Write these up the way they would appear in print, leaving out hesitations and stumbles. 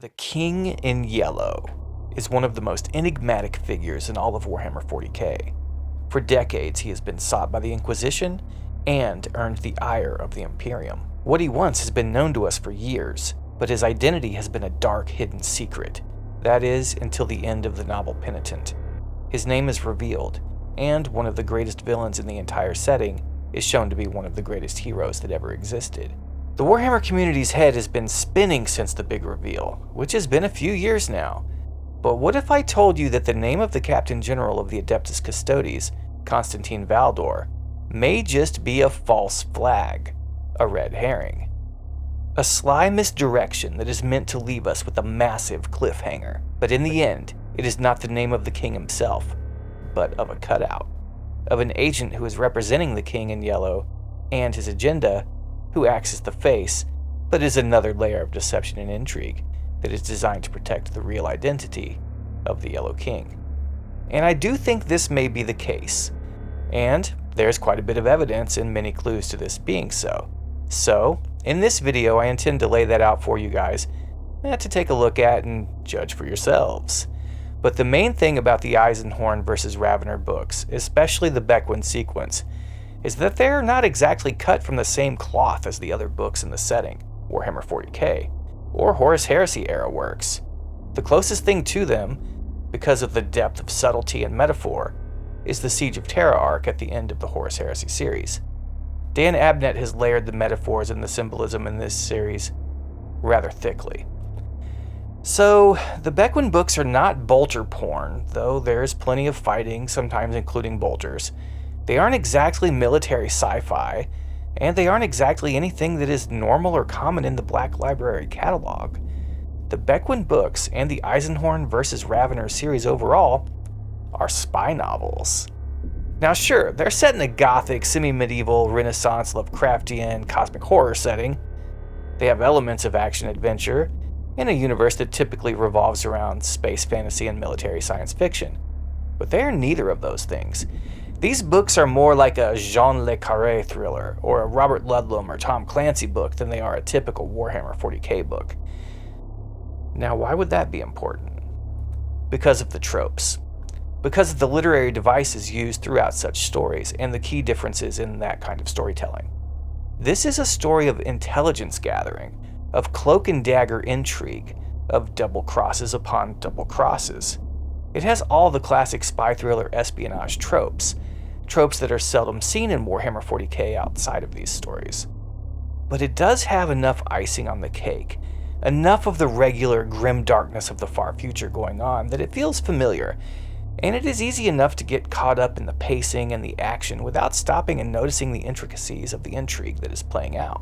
The King in Yellow is one of the most enigmatic figures in all of Warhammer 40K. For decades, he has been sought by the Inquisition and earned the ire of the Imperium. What he wants has been known to us for years, but his identity has been a dark, hidden secret. That is, until the end of the novel Penitent. His name is revealed, and one of the greatest villains in the entire setting is shown to be one of the greatest heroes that ever existed. The Warhammer community's head has been spinning since the big reveal, which has been a few years now. But what if I told you that the name of the Captain General of the Adeptus Custodes, Constantine Valdor, may just be a false flag, a red herring? A sly misdirection that is meant to leave us with a massive cliffhanger. But in the end, it is not the name of the king himself, but of a cutout, of an agent who is representing the King in Yellow and his agenda, who acts as the face, but is another layer of deception and intrigue that is designed to protect the real identity of the Yellow King. And I do think this may be the case, and there's quite a bit of evidence and many clues to this being so. So, in this video I intend to lay that out for you guys to take a look at and judge for yourselves. But the main thing about the Eisenhorn versus Ravenor books, especially the Bequin sequence, is that they're not exactly cut from the same cloth as the other books in the setting, Warhammer 40K, or Horus Heresy era works. The closest thing to them, because of the depth of subtlety and metaphor, is the Siege of Terra arc at the end of the Horus Heresy series. Dan Abnett has layered the metaphors and the symbolism in this series rather thickly. So, the Bequin books are not bolter porn, though there is plenty of fighting, sometimes including bolters. They aren't exactly military sci-fi, and they aren't exactly anything that is normal or common in the Black Library catalog. The Bequin books and the Eisenhorn vs. Ravenor series overall are spy novels. Now sure, they're set in a gothic, semi-medieval, Renaissance, Lovecraftian, cosmic horror setting. They have elements of action-adventure in a universe that typically revolves around space fantasy and military science fiction. But they are neither of those things. These books are more like a Jean Le Carré thriller or a Robert Ludlum or Tom Clancy book than they are a typical Warhammer 40K book. Now, why would that be important? Because of the tropes. Because of the literary devices used throughout such stories and the key differences in that kind of storytelling. This is a story of intelligence gathering, of cloak and dagger intrigue, of double crosses upon double crosses. It has all the classic spy thriller espionage tropes that are seldom seen in Warhammer 40K outside of these stories. But it does have enough icing on the cake, enough of the regular grim darkness of the far future going on that it feels familiar, and it is easy enough to get caught up in the pacing and the action without stopping and noticing the intricacies of the intrigue that is playing out.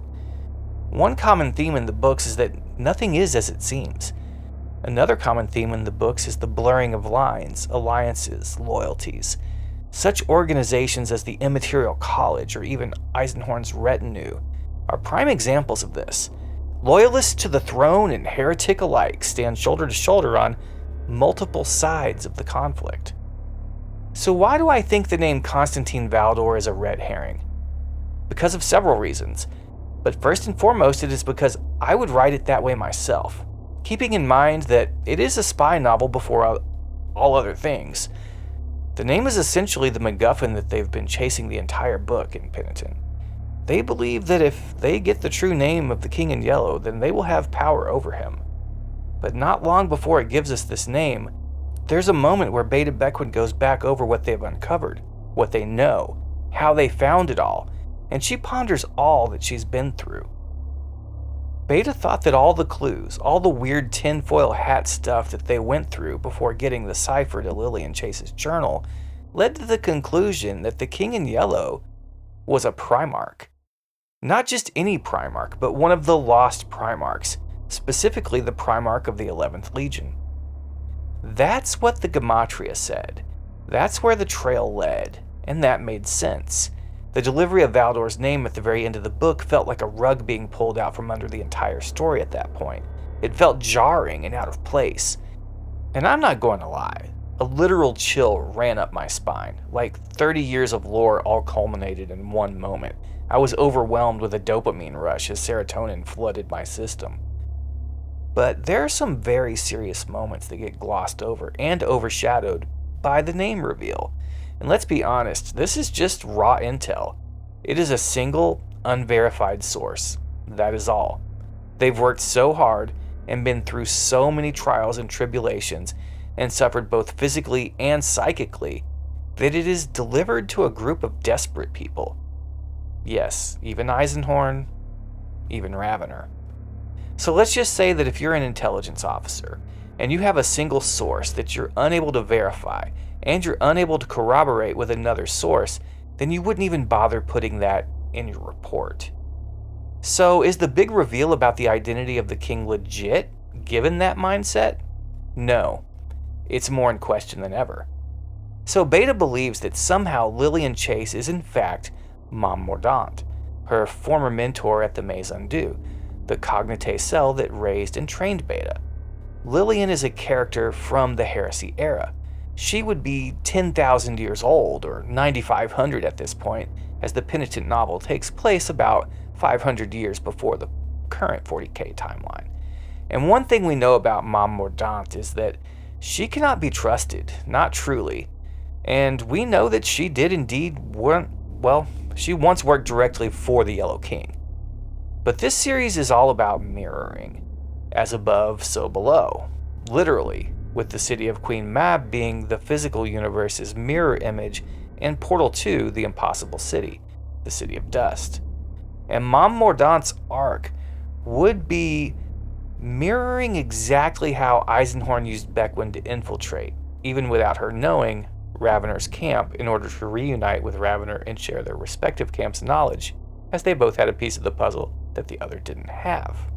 One common theme in the books is that nothing is as it seems. Another common theme in the books is the blurring of lines, alliances, loyalties. Such organizations as the Immaterial College or even Eisenhorn's retinue are prime examples of this. Loyalists to the throne and heretic alike stand shoulder to shoulder on multiple sides of the conflict. So why do I think the name Constantine Valdor is a red herring? Because of several reasons, but first and foremost it is because I would write it that way myself, keeping in mind that it is a spy novel before all other things. The name is essentially the MacGuffin that they've been chasing the entire book in Penitent. They believe that if they get the true name of the King in Yellow, then they will have power over him. But not long before it gives us this name, there's a moment where Beta Bequin goes back over what they've uncovered, what they know, how they found it all, and she ponders all that she's been through. Beta thought that all the clues, all the weird tinfoil hat stuff that they went through before getting the cipher to Lillian Chase's journal led to the conclusion that the King in Yellow was a primarch. Not just any primarch, but one of the lost primarchs, specifically the primarch of the 11th Legion. That's what the Gematria said. That's where the trail led, and that made sense. The delivery of Valdor's name at the very end of the book felt like a rug being pulled out from under the entire story at that point. It felt jarring and out of place. And I'm not going to lie, a literal chill ran up my spine, like 30 years of lore all culminated in one moment. I was overwhelmed with a dopamine rush as serotonin flooded my system. But there are some very serious moments that get glossed over and overshadowed by the name reveal. And let's be honest, this is just raw intel. It is a single, unverified source. That is all. They've worked so hard and been through so many trials and tribulations and suffered both physically and psychically that it is delivered to a group of desperate people. Yes, even Eisenhorn, even Ravenor. So let's just say that if you're an intelligence officer and you have a single source that you're unable to verify and you're unable to corroborate with another source, then you wouldn't even bother putting that in your report. So is the big reveal about the identity of the king legit, given that mindset? No, it's more in question than ever. So Beta believes that somehow Lillian Chase is in fact Mom Mordaunt, her former mentor at the Maison Dieu, the cognate cell that raised and trained Beta. Lillian is a character from the Heresy era. She would be 10,000 years old, or 9,500 at this point, as the Penitent novel takes place about 500 years before the current 40K timeline. And one thing we know about Mom Mordaunt is that she cannot be trusted, not truly. And we know that she did indeed she once worked directly for the Yellow King. But this series is all about mirroring. As above, so below. Literally, with the city of Queen Mab being the physical universe's mirror image and Portal 2 the impossible city, the City of Dust. And Mom Mordaunt's arc would be mirroring exactly how Eisenhorn used Bequin to infiltrate, even without her knowing, Ravenor's camp in order to reunite with Ravenor and share their respective camps' knowledge, as they both had a piece of the puzzle that the other didn't have.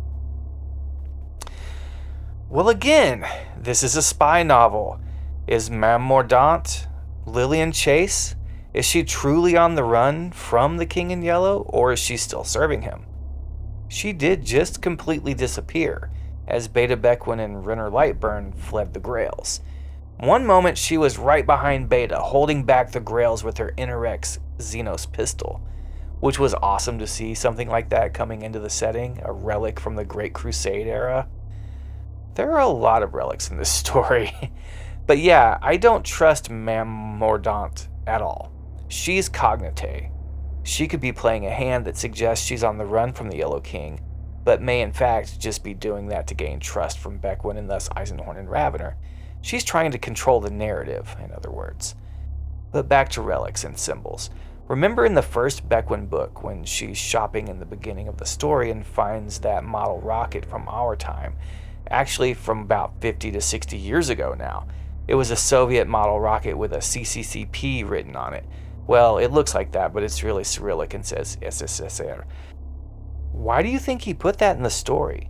Well, again, this is a spy novel. Is Mom Mordaunt Lillian Chase? Is she truly on the run from the King in Yellow, or is she still serving him? She did just completely disappear, as Beta Bequin and Renner Lightburn fled the Grails. One moment she was right behind Beta, holding back the Grails with her Interrex Xenos pistol, which was awesome to see something like that coming into the setting, a relic from the Great Crusade era. There are a lot of relics in this story. But yeah, I don't trust Mom Mordaunt at all. She's cognate. She could be playing a hand that suggests she's on the run from the Yellow King, but may in fact just be doing that to gain trust from Bequin and thus Eisenhorn and Ravenor. She's trying to control the narrative, in other words. But back to relics and symbols. Remember in the first Bequin book when she's shopping in the beginning of the story and finds that model rocket from our time, actually from about 50 to 60 years ago now. It was a Soviet model rocket with a CCCP written on it. Well, it looks like that, but it's really Cyrillic and says SSSR. Why do you think he put that in the story?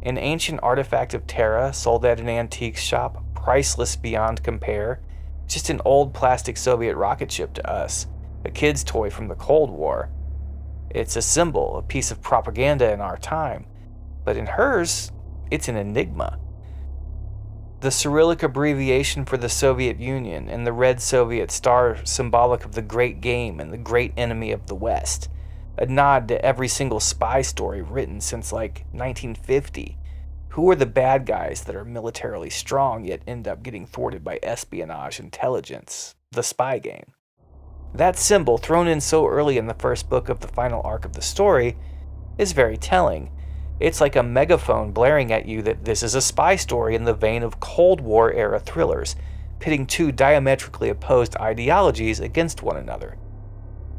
An ancient artifact of Terra sold at an antique shop, priceless beyond compare. Just an old plastic Soviet rocket ship to us. A kid's toy from the Cold War. It's a symbol, a piece of propaganda in our time. But in hers, it's an enigma. The Cyrillic abbreviation for the Soviet Union and the red Soviet star symbolic of the great game and the great enemy of the West. A nod to every single spy story written since like 1950. Who are the bad guys that are militarily strong yet end up getting thwarted by espionage intelligence? The spy game. That symbol, thrown in so early in the first book of the final arc of the story, is very telling. It's like a megaphone blaring at you that this is a spy story in the vein of Cold War era thrillers, pitting two diametrically opposed ideologies against one another.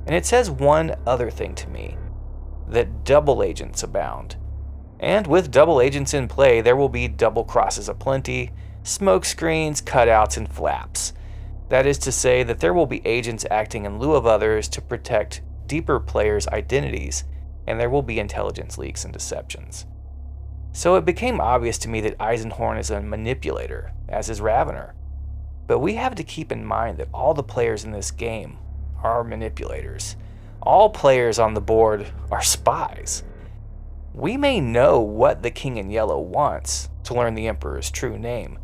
And it says one other thing to me, that double agents abound. And with double agents in play, there will be double crosses aplenty, smoke screens, cutouts, and flaps. That is to say that there will be agents acting in lieu of others to protect deeper players' identities, and there will be intelligence leaks and deceptions. So it became obvious to me that Eisenhorn is a manipulator, as is Ravenor. But we have to keep in mind that all the players in this game are manipulators. All players on the board are spies. We may know what the King in Yellow wants to learn the Emperor's true name,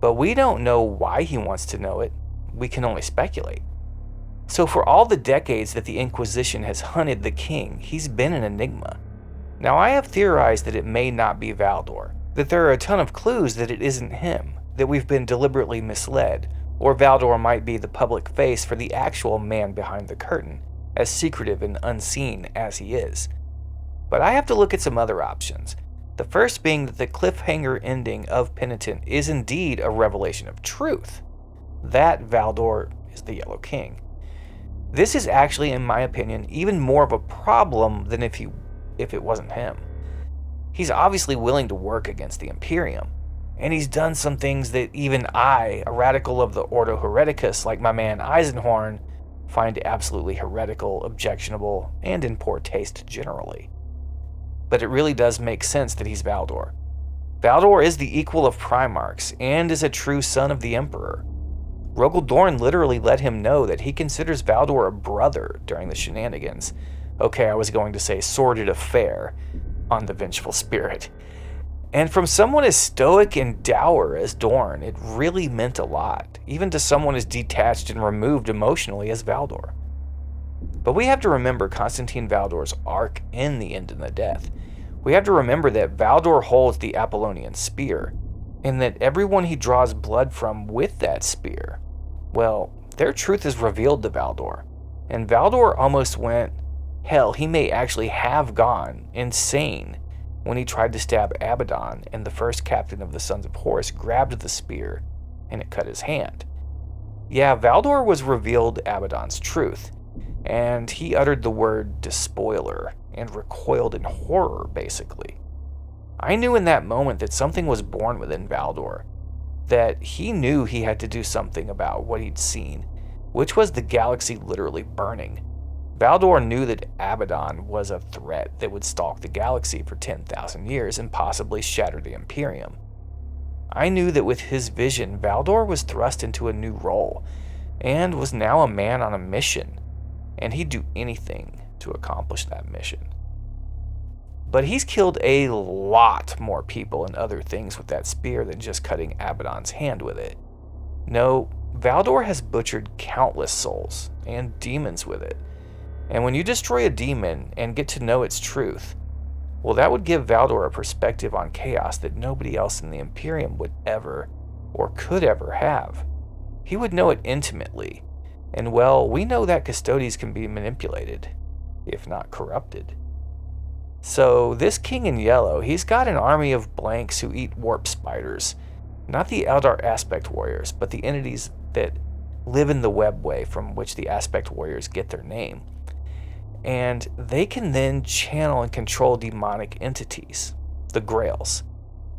but we don't know why he wants to know it. We can only speculate. So for all the decades that the Inquisition has hunted the king, he's been an enigma. Now I have theorized that it may not be Valdor, that there are a ton of clues that it isn't him, that we've been deliberately misled, or Valdor might be the public face for the actual man behind the curtain, as secretive and unseen as he is. But I have to look at some other options. The first being that the cliffhanger ending of Penitent is indeed a revelation of truth, that Valdor is the Yellow King. This is actually, in my opinion, even more of a problem than if it wasn't him. He's obviously willing to work against the Imperium, and he's done some things that even I, a radical of the Ordo Hereticus like my man Eisenhorn, find absolutely heretical, objectionable, and in poor taste generally. But it really does make sense that he's Valdor. Valdor is the equal of primarchs, and is a true son of the Emperor. Rogal Dorn literally let him know that he considers Valdor a brother during the shenanigans. Okay, I was going to say sordid affair on the Vengeful Spirit. And from someone as stoic and dour as Dorn, it really meant a lot, even to someone as detached and removed emotionally as Valdor. But we have to remember Constantine Valdor's arc in the End and the Death. We have to remember that Valdor holds the Apollonian spear, and that everyone he draws blood from with that spear, well, their truth is revealed to Valdor. And Valdor almost went, hell, he may actually have gone insane when he tried to stab Abaddon, and the first captain of the Sons of Horus grabbed the spear and it cut his hand. Yeah, Valdor was revealed Abaddon's truth, and he uttered the word despoiler and recoiled in horror, basically. I knew in that moment that something was born within Valdor, that he knew he had to do something about what he'd seen, which was the galaxy literally burning. Valdor knew that Abaddon was a threat that would stalk the galaxy for 10,000 years and possibly shatter the Imperium. I knew that with his vision, Valdor was thrust into a new role, and was now a man on a mission, and he'd do anything to accomplish that mission. But he's killed a lot more people and other things with that spear than just cutting Abaddon's hand with it. No, Valdor has butchered countless souls and demons with it. And when you destroy a demon and get to know its truth, well, that would give Valdor a perspective on chaos that nobody else in the Imperium would ever or could ever have. He would know it intimately, and well, we know that Custodes can be manipulated, if not corrupted. So this King in Yellow, he's got an army of blanks who eat warp spiders. Not the Eldar Aspect Warriors, but the entities that live in the webway from which the Aspect Warriors get their name. And they can then channel and control demonic entities, the Grails.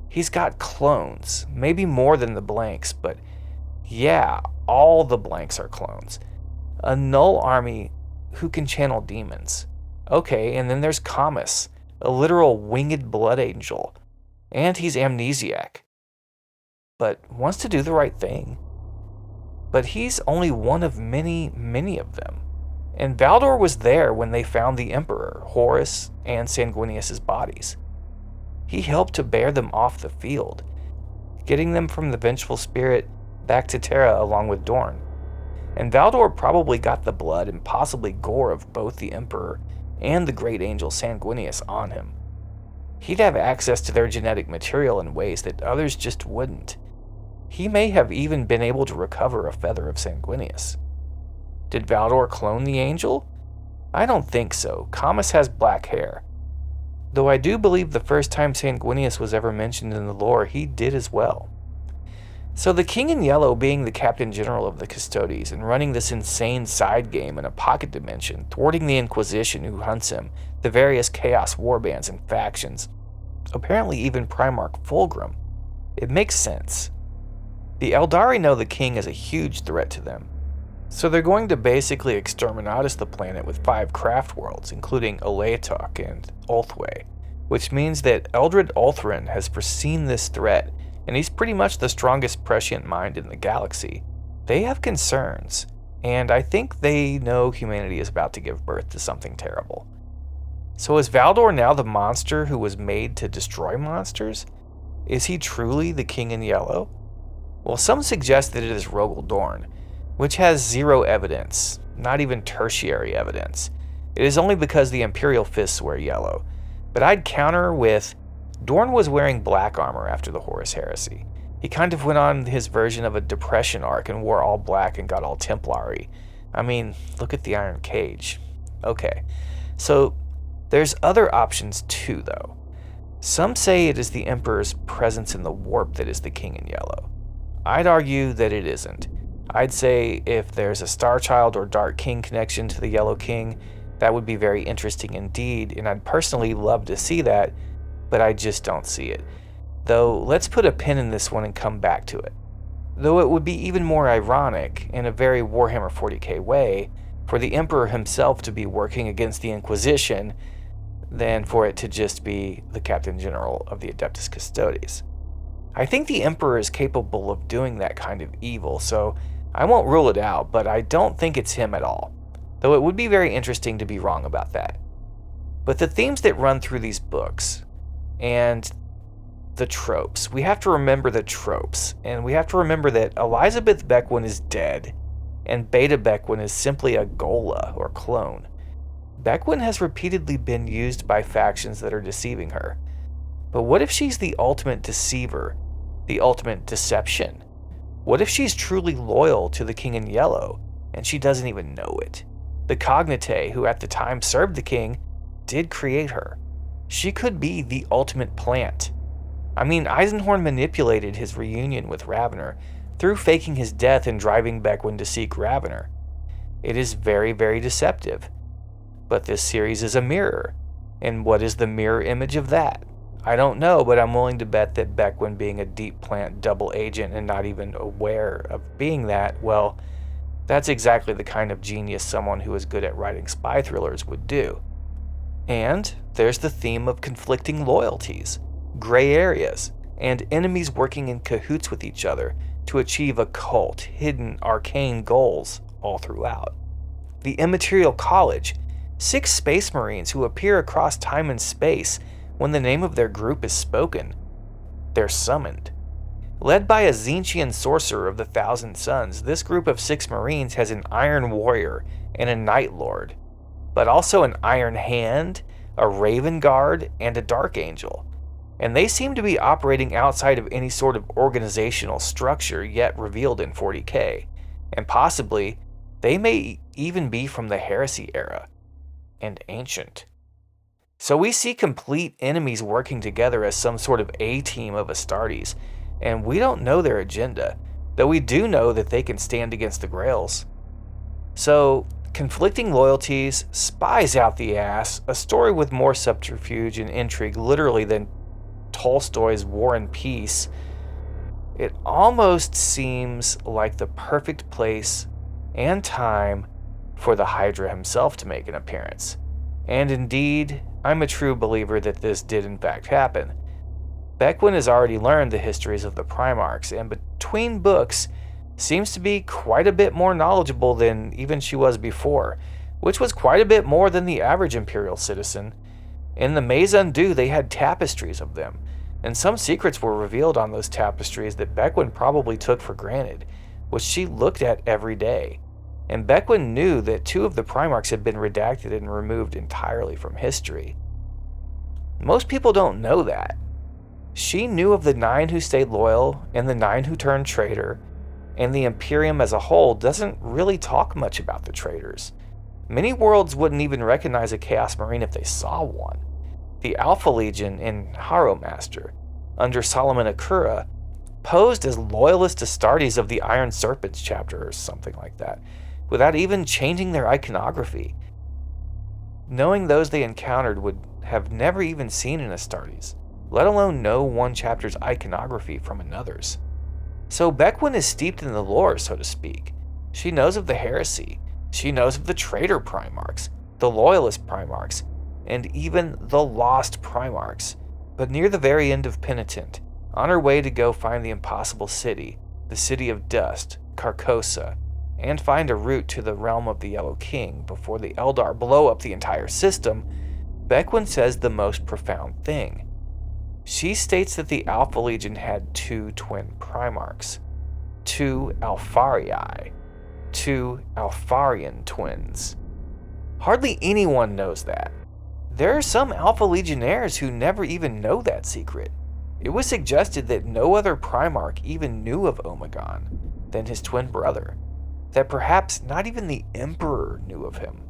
He's got clones, maybe more than the blanks, but yeah, all the blanks are clones. A null army who can channel demons. Okay, and then there's Camus, a literal winged blood angel, and he's amnesiac, but wants to do the right thing. But he's only one of many, many of them. And Valdor was there when they found the Emperor, Horus, and Sanguinius' bodies. He helped to bear them off the field, getting them from the Vengeful Spirit back to Terra along with Dorn. And Valdor probably got the blood and possibly gore of both the Emperor and the great angel Sanguinius on him. He'd have access to their genetic material in ways that others just wouldn't. He may have even been able to recover a feather of Sanguinius. Did Valdor clone the angel? I don't think so. Camus has black hair. Though I do believe the first time Sanguinius was ever mentioned in the lore, he did as well. So the King in Yellow being the Captain General of the Custodes and running this insane side game in a pocket dimension, thwarting the Inquisition who hunts him, the various Chaos warbands and factions, apparently even Primarch Fulgrim, it makes sense. The Eldari know the King is a huge threat to them, so they're going to basically exterminatus the planet with 5 craft worlds, including Aleatok and Ulthwé, which means that Eldred Ulthrin has foreseen this threat, and he's pretty much the strongest prescient mind in the galaxy. They have concerns, and I think they know humanity is about to give birth to something terrible. So is Valdor now the monster who was made to destroy monsters? Is he truly the King in Yellow? Well, some suggest that it is Rogal Dorn, which has zero evidence, not even tertiary evidence. It is only because the Imperial Fists wear yellow. But I'd counter with Dorn was wearing black armor after the Horus Heresy. He kind of went on his version of a depression arc and wore all black and got all Templary. I mean, look at the Iron Cage. Okay, so there's other options too, though. Some say it is the Emperor's presence in the warp that is the King in Yellow. I'd argue that it isn't. I'd say if there's a Starchild or Dark King connection to the Yellow King, that would be very interesting indeed, and I'd personally love to see that, but I just don't see it. Though, let's put a pin in this one and come back to it. Though it would be even more ironic, in a very Warhammer 40K way, for the Emperor himself to be working against the Inquisition than for it to just be the Captain General of the Adeptus Custodes. I think the Emperor is capable of doing that kind of evil, so I won't rule it out, but I don't think it's him at all, though it would be very interesting to be wrong about that. But the themes that run through these books, and the tropes, we have to remember the tropes, and we have to remember that Elizabeth Bequin is dead, and Beta Bequin is simply a Gola or clone. Bequin has repeatedly been used by factions that are deceiving her. But what if she's the ultimate deceiver, the ultimate deception? What if she's truly loyal to the King in Yellow, and she doesn't even know it? The Cognitae, who at the time served the King, did create her. She could be the ultimate plant. I mean, Eisenhorn manipulated his reunion with Ravenor through faking his death and driving Bequin to seek Ravenor. It is very, very deceptive. But this series is a mirror. And what is the mirror image of that? I don't know, but I'm willing to bet that Bequin, being a deep plant double agent and not even aware of being that, well, that's exactly the kind of genius someone who is good at writing spy thrillers would do. And there's the theme of conflicting loyalties, gray areas, and enemies working in cahoots with each other to achieve occult, hidden, arcane goals all throughout. The Immaterial College, 6 space marines who appear across time and space when the name of their group is spoken. They're summoned. Led by a Tzeentchian sorcerer of the Thousand Suns, this group of 6 marines has an Iron Warrior and a Night Lord, but also an Iron Hand, a Raven Guard, and a Dark Angel. And they seem to be operating outside of any sort of organizational structure yet revealed in 40K, and possibly they may even be from the Heresy era, and ancient. So we see complete enemies working together as some sort of A-team of Astartes, and we don't know their agenda, though we do know that they can stand against the Grails. So, conflicting loyalties, spies out the ass, a story with more subterfuge and intrigue literally than Tolstoy's War and Peace. It almost seems like the perfect place and time for the Hydra himself to make an appearance. And indeed, I'm a true believer that this did in fact happen. Bequin has already learned the histories of the primarchs, and between books seems to be quite a bit more knowledgeable than even she was before, which was quite a bit more than the average Imperial citizen. In the Maze Undue, they had tapestries of them, and some secrets were revealed on those tapestries that Bequin probably took for granted, which she looked at every day. And Bequin knew that 2 of the primarchs had been redacted and removed entirely from history. Most people don't know that. She knew of the 9 who stayed loyal and the 9 who turned traitor, and the Imperium as a whole doesn't really talk much about the traitors. Many worlds wouldn't even recognize a Chaos Marine if they saw one. The Alpha Legion in Harrow Master, under Solomon Akura, posed as loyalist Astartes of the Iron Serpents chapter or something like that, without even changing their iconography. Knowing those they encountered would have never even seen an Astartes, let alone know one chapter's iconography from another's. So Bequin is steeped in the lore, so to speak. She knows of the heresy, she knows of the traitor primarchs, the loyalist primarchs, and even the lost primarchs. But near the very end of Penitent, on her way to go find the impossible city, the City of Dust, Carcosa, and find a route to the realm of the Yellow King before the Eldar blow up the entire system, Bequin says the most profound thing. She states that the Alpha Legion had 2 twin primarchs, 2 Alfarii, 2 Alfarian twins. Hardly anyone knows that. There are some Alpha Legionnaires who never even know that secret. It was suggested that no other Primarch even knew of Omegon than his twin brother, that perhaps not even the Emperor knew of him.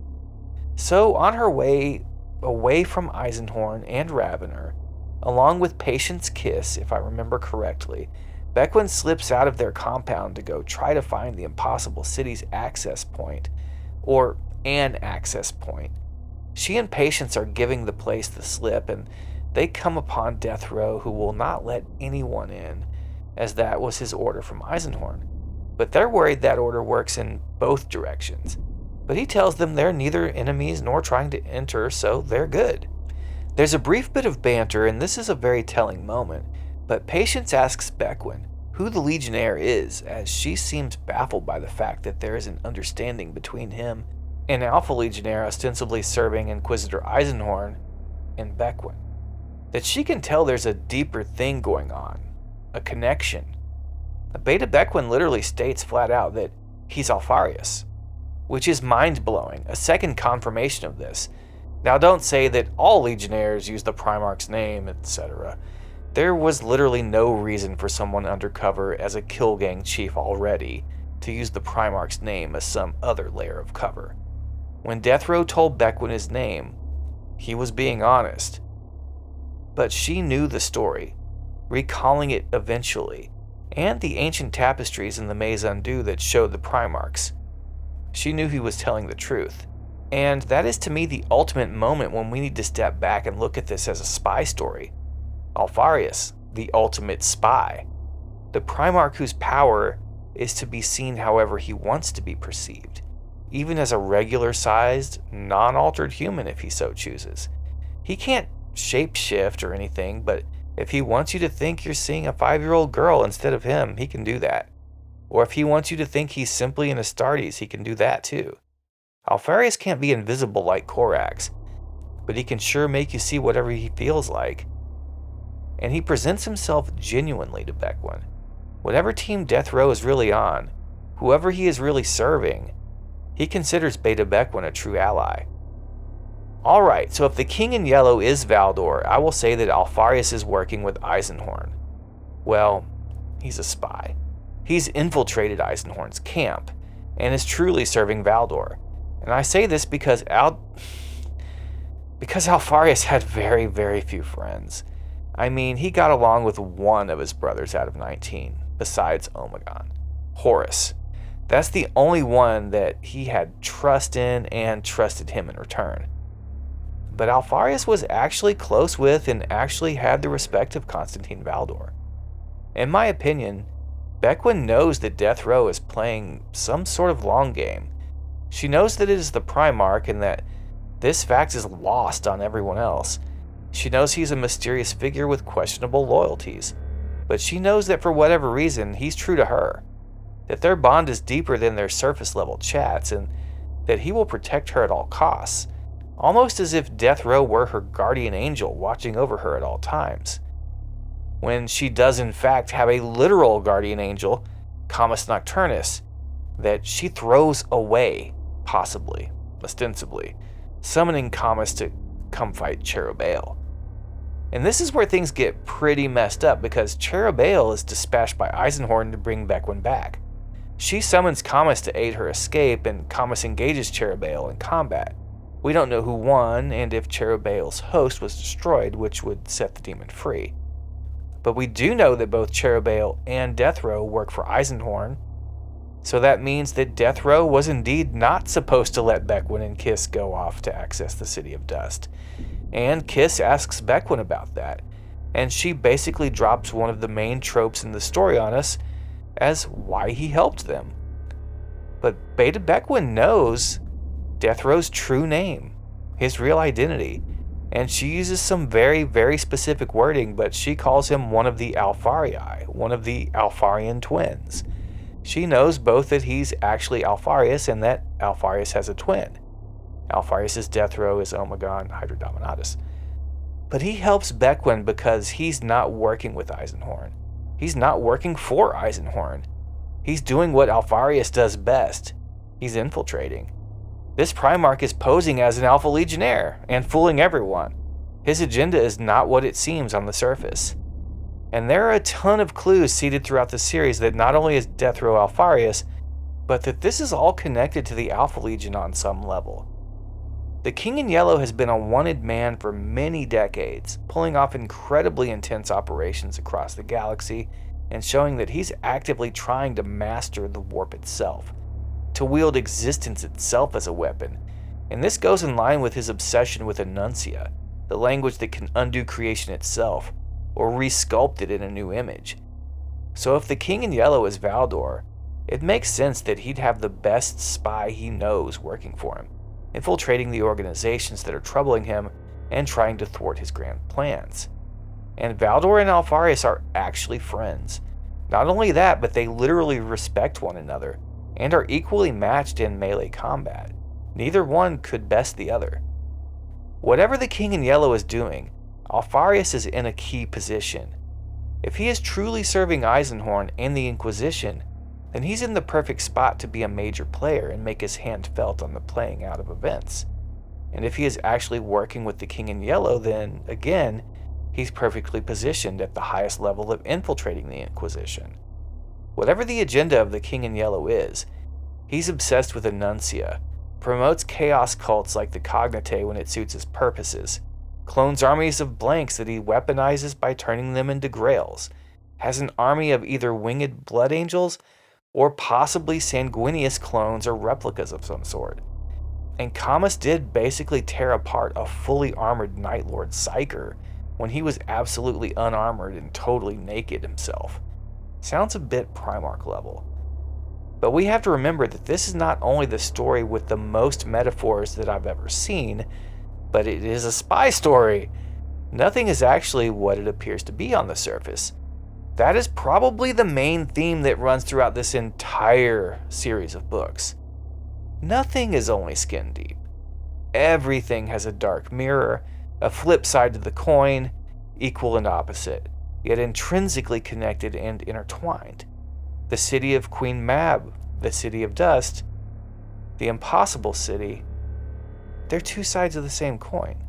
So on her way away from Eisenhorn and Ravenor, along with Patience Kiss, if I remember correctly, Bequin slips out of their compound to go try to find the impossible city's access point, or an access point. She and Patience are giving the place the slip, and they come upon Death Row, who will not let anyone in, as that was his order from Eisenhorn. But they're worried that order works in both directions. But he tells them they're neither enemies nor trying to enter, so they're good. There's a brief bit of banter, and this is a very telling moment, but Patience asks Bequin who the Legionnaire is, as she seems baffled by the fact that there is an understanding between him and Alpha Legionnaire ostensibly serving Inquisitor Eisenhorn and Bequin. That she can tell there's a deeper thing going on, a connection. Beta Bequin literally states flat out that he's Alfarius, which is mind-blowing, a second confirmation of this. Now don't say that all Legionnaires use the Primarch's name, etc. There was literally no reason for someone undercover as a kill gang chief already to use the Primarch's name as some other layer of cover. When Death Row told Bequin his name, he was being honest. But she knew the story, recalling it eventually, and the ancient tapestries in the Maze Undue that showed the Primarchs. She knew he was telling the truth. And that is to me the ultimate moment when we need to step back and look at this as a spy story. Alfarius, the ultimate spy. The Primarch whose power is to be seen however he wants to be perceived, even as a regular-sized, non-altered human if he so chooses. He can't shape-shift or anything, but if he wants you to think you're seeing a 5-year-old girl instead of him, he can do that. Or if he wants you to think he's simply an Astartes, he can do that too. Alfarius can't be invisible like Korax, but he can sure make you see whatever he feels like. And he presents himself genuinely to Bequin. Whatever team Death Row is really on, whoever he is really serving, he considers Beta Bequin a true ally. Alright, so if the King in Yellow is Valdor, I will say that Alfarius is working with Eisenhorn. Well, he's a spy. He's infiltrated Eisenhorn's camp, and is truly serving Valdor. And I say this because Alfarius had very, very few friends. I mean, he got along with one of his brothers out of 19, besides Omegon, Horus. That's the only one that he had trust in and trusted him in return. But Alfarius was actually close with and actually had the respect of Constantine Valdor. In my opinion, Bequin knows that Death Row is playing some sort of long game. She knows that it is the Primarch and that this fact is lost on everyone else. She knows he's a mysterious figure with questionable loyalties, but she knows that for whatever reason, he's true to her, that their bond is deeper than their surface-level chats, and that he will protect her at all costs, almost as if Death Row were her guardian angel watching over her at all times. When she does in fact have a literal guardian angel, Camus Nocturnus, that she throws away, possibly, ostensibly, summoning Camus to come fight Cherubale. And this is where things get pretty messed up, because Cherubale is dispatched by Eisenhorn to bring Bequin back. She summons Camus to aid her escape, and Camus engages Cherubale in combat. We don't know who won, and if Cherubale's host was destroyed, which would set the demon free. But we do know that both Cherubale and Death Row work for Eisenhorn, so that means that Death Row was indeed not supposed to let Bequin and Kiss go off to access the City of Dust. And Kiss asks Bequin about that, and she basically drops one of the main tropes in the story on us as why he helped them. But Beta Bequin knows Death Row's true name, his real identity, and she uses some very, very specific wording, but she calls him one of the Alfarii, one of the Alfarian twins. She knows both that he's actually Alfarius and that Alfarius has a twin. Alfarius' Death Row is Omegon Hydrodominatus. But he helps Bequin because he's not working with Eisenhorn. He's not working for Eisenhorn. He's doing what Alfarius does best. He's infiltrating. This Primarch is posing as an Alpha Legionnaire and fooling everyone. His agenda is not what it seems on the surface. And there are a ton of clues seeded throughout the series that not only is Death Row Alfarius, but that this is all connected to the Alpha Legion on some level. The King in Yellow has been a wanted man for many decades, pulling off incredibly intense operations across the galaxy and showing that he's actively trying to master the warp itself, to wield existence itself as a weapon, and this goes in line with his obsession with Enuncia, the language that can undo creation itself, or resculpt it in a new image. So if the King in Yellow is Valdor, it makes sense that he'd have the best spy he knows working for him, infiltrating the organizations that are troubling him and trying to thwart his grand plans. And Valdor and Alfarius are actually friends. Not only that, but they literally respect one another and are equally matched in melee combat. Neither one could best the other. Whatever the King in Yellow is doing, Alfarius is in a key position. If he is truly serving Eisenhorn and the Inquisition, then he's in the perfect spot to be a major player and make his hand felt on the playing out of events. And if he is actually working with the King in Yellow, then, again, he's perfectly positioned at the highest level of infiltrating the Inquisition. Whatever the agenda of the King in Yellow is, he's obsessed with Enuncia, promotes chaos cults like the Cognite when it suits his purposes, clones armies of blanks that he weaponizes by turning them into grails, has an army of either winged blood angels or possibly sanguineous clones or replicas of some sort. And Camus did basically tear apart a fully armored Night Lord Psyker when he was absolutely unarmored and totally naked himself. Sounds a bit Primarch level. But we have to remember that this is not only the story with the most metaphors that I've ever seen, but it is a spy story. Nothing is actually what it appears to be on the surface. That is probably the main theme that runs throughout this entire series of books. Nothing is only skin deep. Everything has a dark mirror, a flip side to the coin, equal and opposite, yet intrinsically connected and intertwined. The city of Queen Mab, the city of Dust, the Impossible City, they're two sides of the same coin.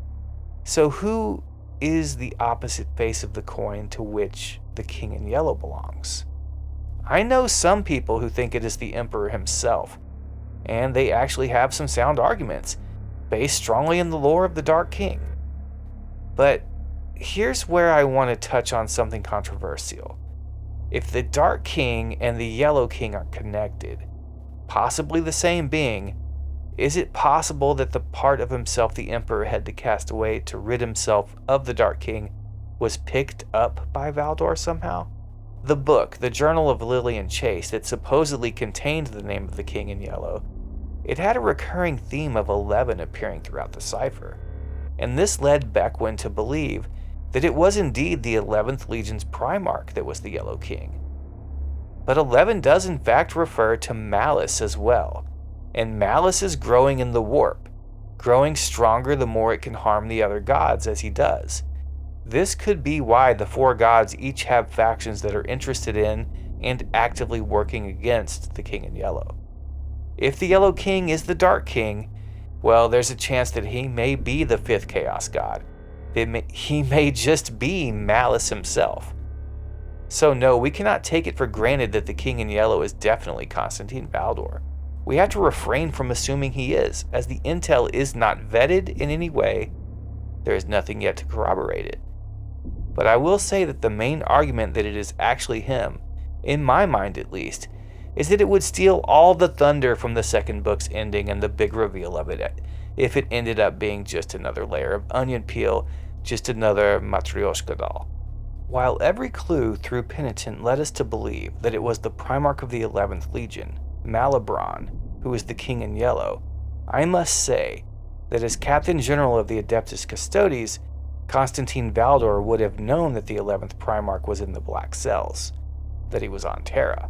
So who is the opposite face of the coin to which the King in Yellow belongs? I know some people who think it is the Emperor himself, and they actually have some sound arguments, based strongly in the lore of the Dark King. But here's where I want to touch on something controversial. If the Dark King and the Yellow King are connected, possibly the same being, is it possible that the part of himself the Emperor had to cast away to rid himself of the Dark King was picked up by Valdor somehow? The book, The Journal of Lillian Chase, that supposedly contained the name of the King in Yellow, it had a recurring theme of 11 appearing throughout the cipher, and this led Bequin to believe that it was indeed the 11th Legion's Primarch that was the Yellow King. But 11 does in fact refer to malice as well, and malice is growing in the warp, growing stronger the more it can harm the other gods as he does. This could be why the four gods each have factions that are interested in and actively working against the King in Yellow. If the Yellow King is the Dark King, well, there's a chance that he may be the fifth Chaos God. He may just be Malice himself. So no, we cannot take it for granted that the King in Yellow is definitely Constantine Valdor. We have to refrain from assuming he is, as the intel is not vetted in any way. There is nothing yet to corroborate it. But I will say that the main argument that it is actually him, in my mind at least, is that it would steal all the thunder from the second book's ending and the big reveal of it if it ended up being just another layer of onion peel, just another Matryoshka doll. While every clue through Penitent led us to believe that it was the Primarch of the 11th Legion, Malibran, who is the King in Yellow, I must say that as Captain General of the Adeptus Custodes, Constantine Valdor would have known that the 11th Primarch was in the Black Cells, that he was on Terra.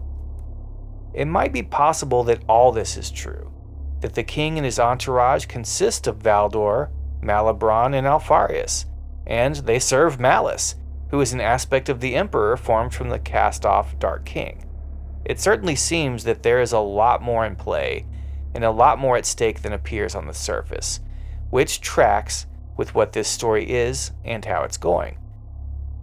It might be possible that all this is true, that the king and his entourage consist of Valdor, Malibran, and Alfarius, and they serve Malice, who is an aspect of the Emperor formed from the cast-off Dark King. It certainly seems that there is a lot more in play, and a lot more at stake than appears on the surface, which tracks with what this story is and how it's going.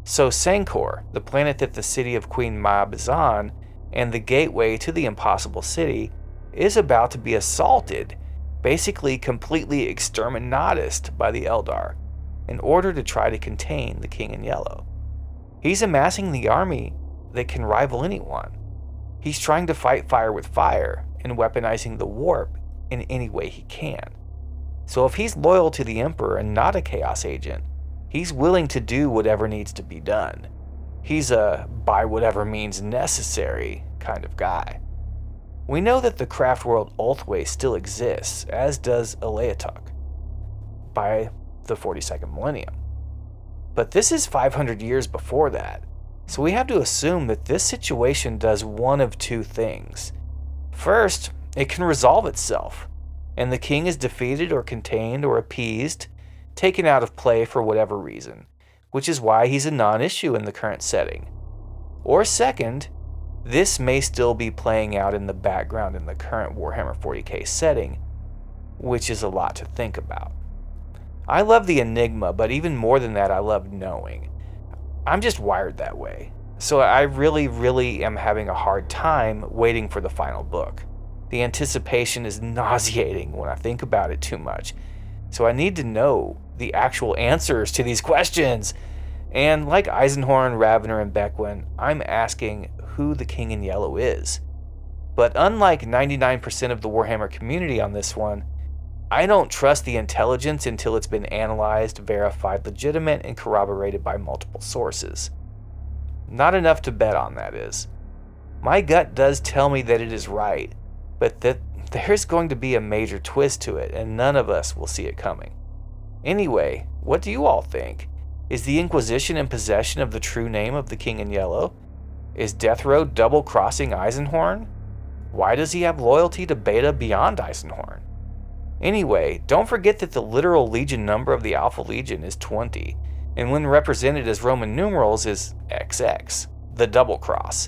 So Sancor, the planet that the city of Queen Mab is on, and the gateway to the Impossible City, is about to be assaulted, basically completely exterminated by the Eldar, in order to try to contain the King in Yellow. He's amassing the army that can rival anyone. He's trying to fight fire with fire and weaponizing the warp in any way he can. So if he's loyal to the Emperor and not a Chaos agent, he's willing to do whatever needs to be done. He's a by whatever means necessary kind of guy. We know that the craft world Ulthway still exists, as does Aleatok, by the 42nd millennium. But this is 500 years before that, so we have to assume that this situation does one of two things. First, it can resolve itself, and the king is defeated or contained or appeased, taken out of play for whatever reason, which is why he's a non-issue in the current setting. Or second, this may still be playing out in the background in the current Warhammer 40K setting, which is a lot to think about. I love the enigma, but even more than that, I love knowing. I'm just wired that way. So I really am having a hard time waiting for the final book. The anticipation is nauseating when I think about it too much. So I need to know the actual answers to these questions. And like Eisenhorn, Ravenor, and Bequin, I'm asking who the King in Yellow is. But unlike 99% of the Warhammer community on this one, I don't trust the intelligence until it's been analyzed, verified, legitimate, and corroborated by multiple sources. Not enough to bet on, that is. My gut does tell me that it is right, but that there's going to be a major twist to it, and none of us will see it coming. Anyway, what do you all think? Is the Inquisition in possession of the true name of the King in Yellow? Is Death Row double-crossing Eisenhorn? Why does he have loyalty to Beta beyond Eisenhorn? Anyway, don't forget that the literal Legion number of the Alpha Legion is 20, and when represented as Roman numerals is XX, the double cross.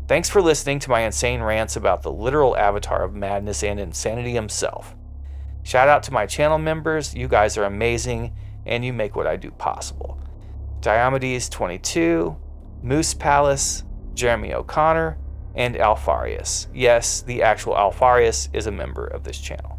Thanks for listening to my insane rants about the literal avatar of madness and insanity himself. Shout out to my channel members, you guys are amazing, and you make what I do possible. Diomedes 22, Moose Palace, Jeremy O'Connor, and Alfarius. Yes, the actual Alfarius is a member of this channel.